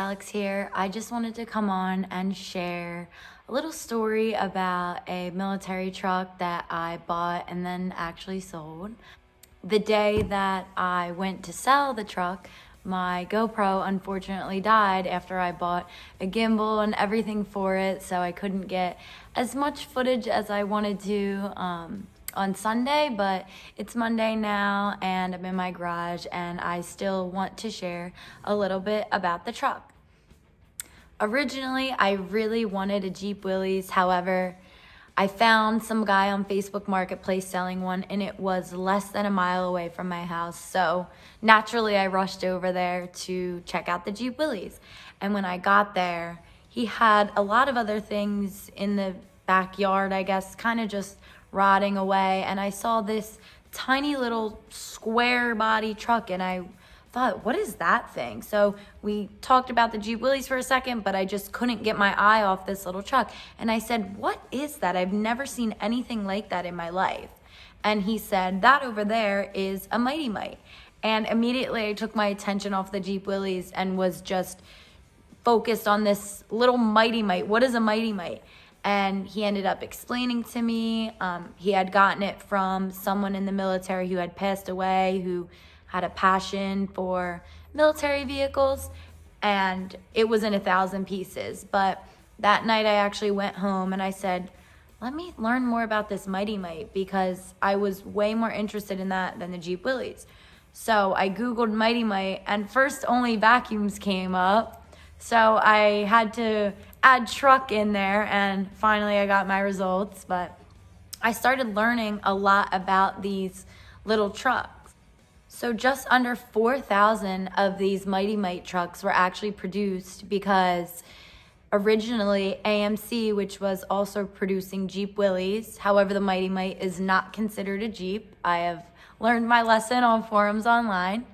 Alex here. I just wanted to come on and share a little story about a military truck that I bought and then actually sold. The day that I went to sell the truck, my GoPro unfortunately died after I bought a gimbal and everything for it, so I couldn't get as much footage as I wanted to on Sunday, but it's Monday now and I'm in my garage and I still want to share a little bit about the truck. Originally, I really wanted a Jeep Willys. However, I found some guy on Facebook Marketplace selling one and it was less than a mile away from my house. So naturally, I rushed over there to check out the Jeep Willys. And when I got there, he had a lot of other things in the backyard, I guess, kind of just rotting away. And I saw this tiny little square body truck and I thought, what is that thing? So we talked about the Jeep Willys for a second, but I just couldn't get my eye off this little truck. And I said, what is that? I've never seen anything like that in my life. And he said, that over there is a Mighty Mite. And immediately I took my attention off the Jeep Willys and was just focused on this little Mighty Mite. What is a Mighty Mite? And he ended up explaining to me, he had gotten it from someone in the military who had passed away, who had a passion for military vehicles, and it was in 1,000 pieces. But that night I actually went home and I said, let me learn more about this Mighty Mite, because I was way more interested in that than the Jeep Willys. So I Googled Mighty Mite and first only vacuums came up. So I had to add truck in there and finally I got my results. But I started learning a lot about these little trucks. So just under 4,000 of these Mighty Mite trucks were actually produced because originally AMC, which was also producing Jeep Willys, however the Mighty Mite is not considered a Jeep. I have learned my lesson on forums online,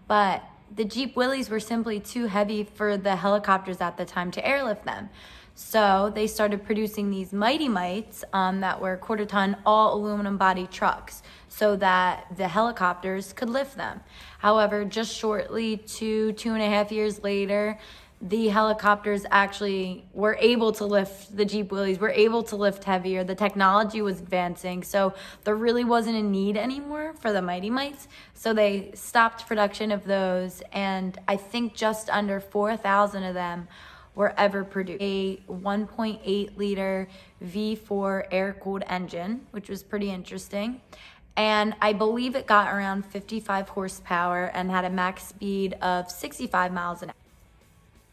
but the Jeep Willys were simply too heavy for the helicopters at the time to airlift them. So they started producing these Mighty Mites that were quarter-ton, all aluminum body trucks so that the helicopters could lift them. However, just shortly, 2.5 years later, the helicopters actually were able to lift the Jeep Willys, were able to lift heavier. The technology was advancing, so there really wasn't a need anymore for the Mighty Mites. So they stopped production of those, and I think just under 4,000 of them were ever produced. A 1.8 liter V4 air-cooled engine, which was pretty interesting. And I believe it got around 55 horsepower and had a max speed of 65 miles an hour.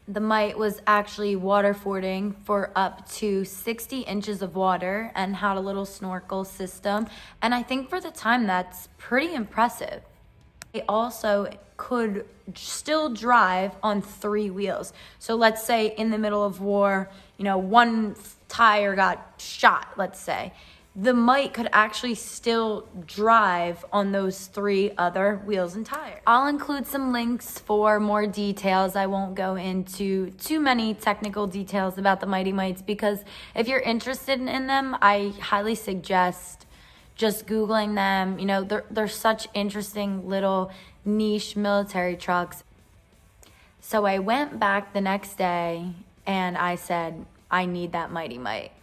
The Mite was actually water fording for up to 60 inches of water and had a little snorkel system. And I think for the time, that's pretty impressive. It also could still drive on 3 wheels. So let's say in the middle of war, one tire got shot, let's say. The Mite could actually still drive on those 3 other wheels and tires. I'll include some links for more details. I won't go into too many technical details about the Mighty Mites because if you're interested in them, I highly suggest just Googling them. They're such interesting little niche military trucks. So I went back the next day and I said, I need that Mighty Mite.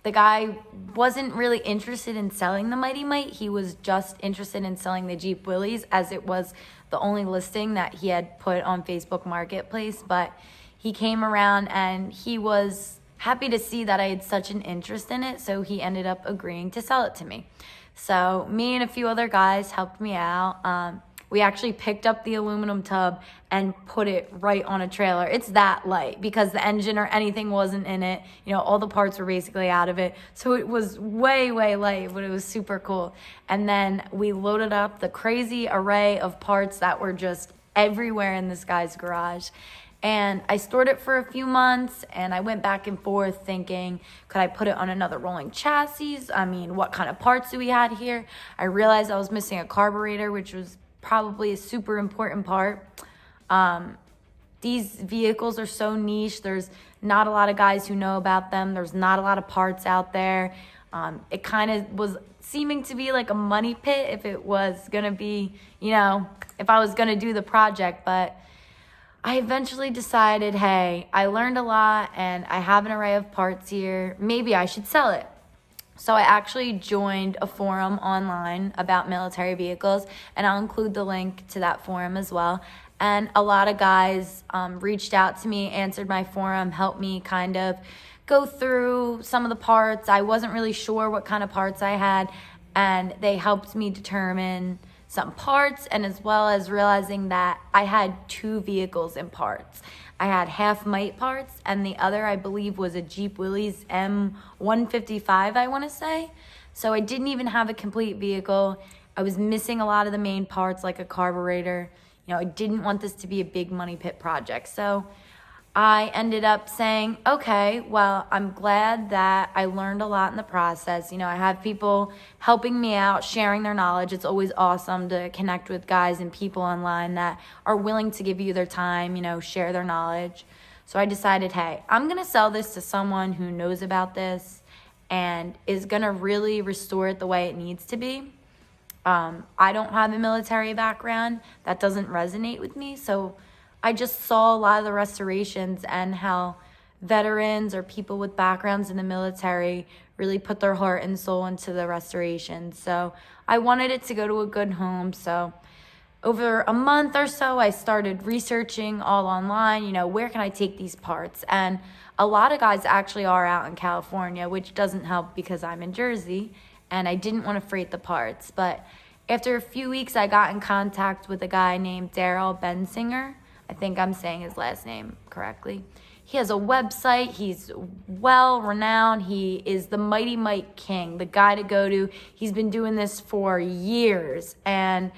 The guy wasn't really interested in selling the Mighty Mite. He was just interested in selling the Jeep Willys, as it was the only listing that he had put on Facebook Marketplace. But he came around and he was happy to see that I had such an interest in it, so he ended up agreeing to sell it to me. So me and a few other guys helped me out. We actually picked up the aluminum tub and put it right on a trailer. It's that light because the engine or anything wasn't in it. All the parts were basically out of it. So it was way, way light, but it was super cool. And then we loaded up the crazy array of parts that were just everywhere in this guy's garage. And I stored it for a few months and I went back and forth thinking, could I put it on another rolling chassis? What kind of parts do we have here? I realized I was missing a carburetor, which was probably a super important part. These vehicles are so niche. There's not a lot of guys who know about them. There's not a lot of parts out there. It kind of was seeming to be like a money pit if it was going to be, if I was going to do the project. But I eventually decided, hey, I learned a lot and I have an array of parts here. Maybe I should sell it. So I actually joined a forum online about military vehicles, and I'll include the link to that forum as well. And a lot of guys reached out to me, answered my forum, helped me kind of go through some of the parts. I wasn't really sure what kind of parts I had, and they helped me determine some parts, and as well as realizing that I had 2 vehicles in parts. I had half Mite parts, and the other, I believe, was a Jeep Willys M155, I want to say. So I didn't even have a complete vehicle. I was missing a lot of the main parts, like a carburetor. You know, I didn't want this to be a big money pit project. So I ended up saying, okay, well, I'm glad that I learned a lot in the process. You know, I have people helping me out, sharing their knowledge. It's always awesome to connect with guys and people online that are willing to give you their time, you know, share their knowledge. So I decided, hey, I'm going to sell this to someone who knows about this and is going to really restore it the way it needs to be. I don't have a military background. That doesn't resonate with me. So I just saw a lot of the restorations and how veterans or people with backgrounds in the military really put their heart and soul into the restoration. So I wanted it to go to a good home. So over a month or so, I started researching all online, you know, where can I take these parts? And a lot of guys actually are out in California, which doesn't help because I'm in Jersey and I didn't want to freight the parts. But after a few weeks, I got in contact with a guy named Daryl Bensinger. I think I'm saying his last name correctly. He has a website. He's well renowned. He is the Mighty Mite king, the guy to go to. He's been doing this for years. And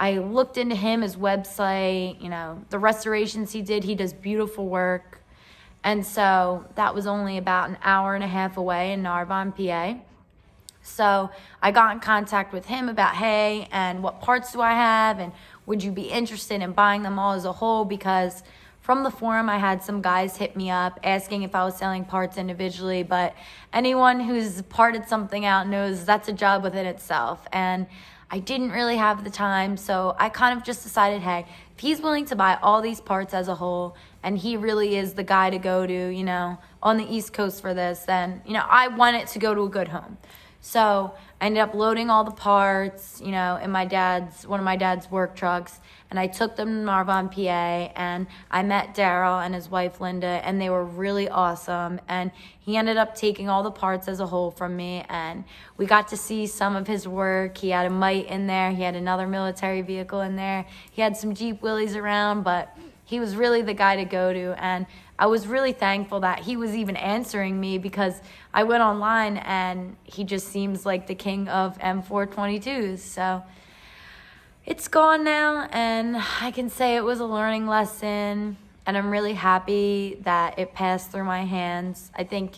I looked into him, his website, you know, the restorations he did. He does beautiful work. And so that was only about an hour and a half away in Narbonne, PA. So I got in contact with him about, hey, and what parts do I have? And would you be interested in buying them all as a whole? Because from the forum, I had some guys hit me up asking if I was selling parts individually. But anyone who's parted something out knows that's a job within itself. And I didn't really have the time. So I kind of just decided, hey, if he's willing to buy all these parts as a whole, and he really is the guy to go to, you know, on the East Coast for this, then, you know, I want it to go to a good home. So I ended up loading all the parts, you know, in one of my dad's work trucks, and I took them to Narbonne, PA, and I met Daryl and his wife, Linda, and they were really awesome, and he ended up taking all the parts as a whole from me, and we got to see some of his work. He had a Mite in there. He had another military vehicle in there. He had some Jeep Willys around, but he was really the guy to go to, and I was really thankful that he was even answering me because I went online and he just seems like the king of M422s. So it's gone now, and I can say it was a learning lesson, and I'm really happy that it passed through my hands. I think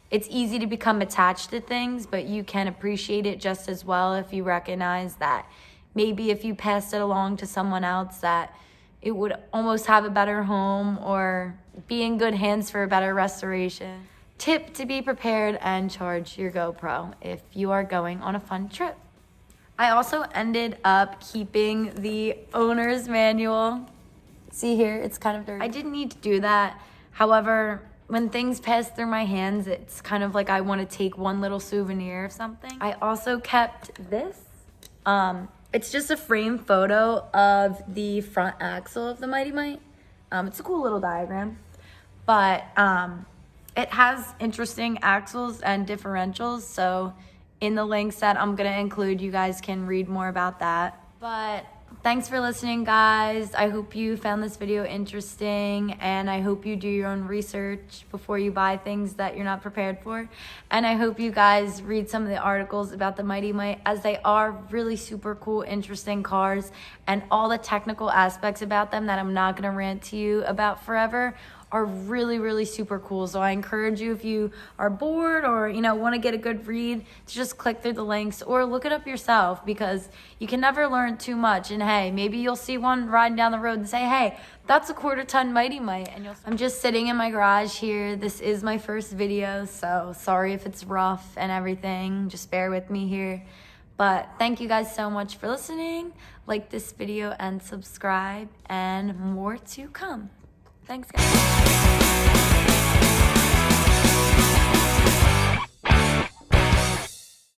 it's easy to become attached to things, but you can appreciate it just as well if you recognize that maybe if you passed it along to someone else that it would almost have a better home or be in good hands for a better restoration. Tip to be prepared and charge your GoPro if you are going on a fun trip. I also ended up keeping the owner's manual. See here, it's kind of dirty. I didn't need to do that. However, when things pass through my hands, it's kind of like I want to take one little souvenir of something. I also kept this. It's just a frame photo of the front axle of the Mighty Mite. It's a cool little diagram, but it has interesting axles and differentials. So in the links that I'm gonna include, you guys can read more about that. But thanks for listening, guys. I hope you found this video interesting, and I hope you do your own research before you buy things that you're not prepared for. And I hope you guys read some of the articles about the Mighty Mite, as they are really super cool, interesting cars, and all the technical aspects about them that I'm not gonna rant to you about forever are really, really super cool. So I encourage you, if you are bored or, you know, want to get a good read, to just click through the links or look it up yourself, because you can never learn too much. And hey, maybe you'll see one riding down the road and say, hey, that's a 1/4 ton Mighty Mite. And I'm just sitting in my garage here. This is my first video, so sorry if it's rough and everything. Just bear with me here. But thank you guys so much for listening. Like this video and subscribe, and more to come. Thanks, guys.